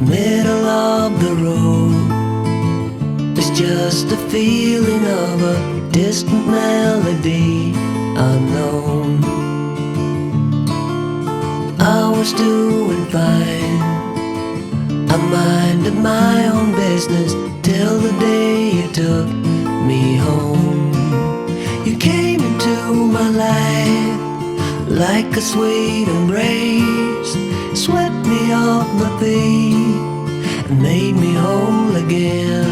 middle of the road. It's just a feeling of a distant melody unknown. I was doing fine, I minded my own business till the day you took me home. You came into my life like a sweet embrace, swept me off my feet and made me whole again.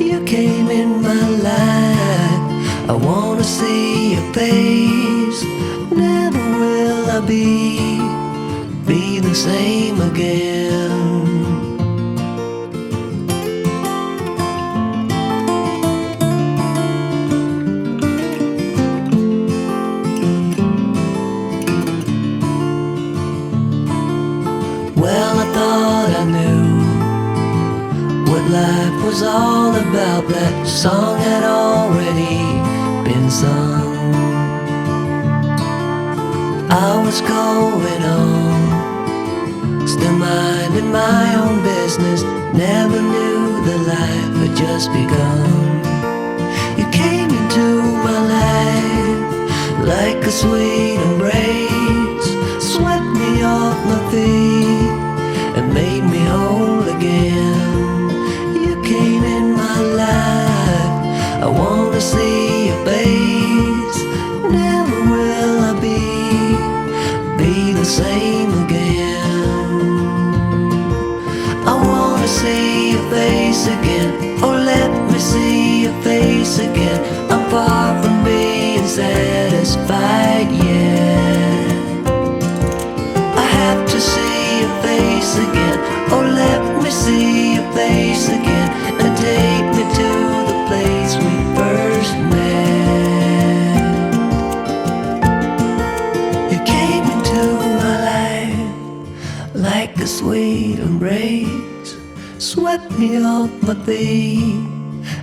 You came in my life, I wanna see your face. Never will I be the same again. Well, I thought I knew what life was all about. That song had already been sung. I was going on, still minding my own business. Never knew that life had just begun. You came into my life like a sweet embrace, swept me off my feet and made me whole again. You came in my life, I wanna see your face. Never will I be the same again. I wanna see your face again, oh let me see your face again. I'm far from being satisfied yet. I have to see your face again, oh let me see your face again, and take me to the place we first met. You came into my life like a sweet embrace, swept me off my feet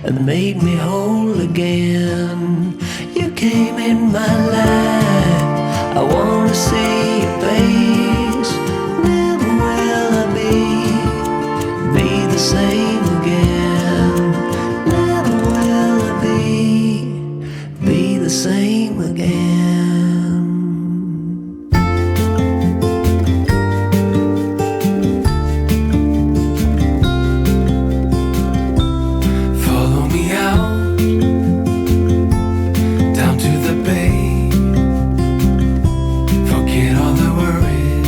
and made me whole again. You came in my life, I wanna see your face. Never will I be the same again. Never will I be the same again. Follow me out down to the bay. Forget all the worries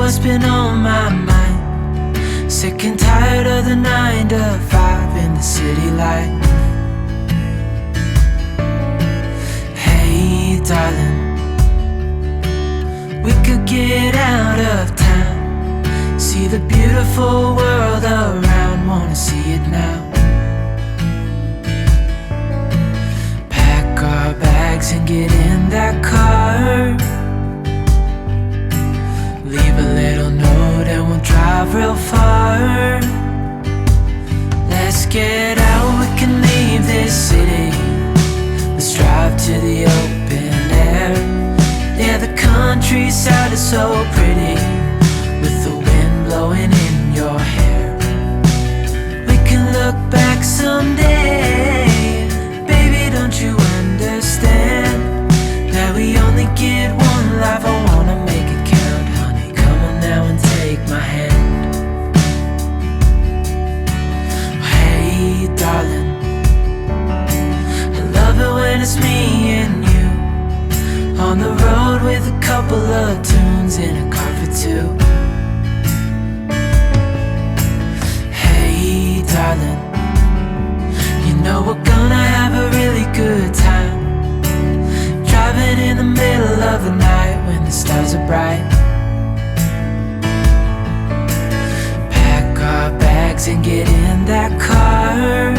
what's been on my mind. Sick and tired of the 9 to 5 in the city life. Hey darling, we could get out of town, see the beautiful world around, wanna see it now. Pack our bags and get in that car, leave a little note and we'll drive real far. Let's get out, we can leave this city. Let's drive to the open air. Yeah, the countryside is so pretty, with the wind blowing in your hair. We can look back someday. Baby, don't you understand that we only get one life? I wanna make it count, honey. Come on now and take my hand. Hey darling, I love it when it's me and you, on the road with a couple of tunes in a car for two. Hey darling, you know we're gonna have a really good time, driving in the middle of the night when the stars are bright. Pack our bags and get in that car,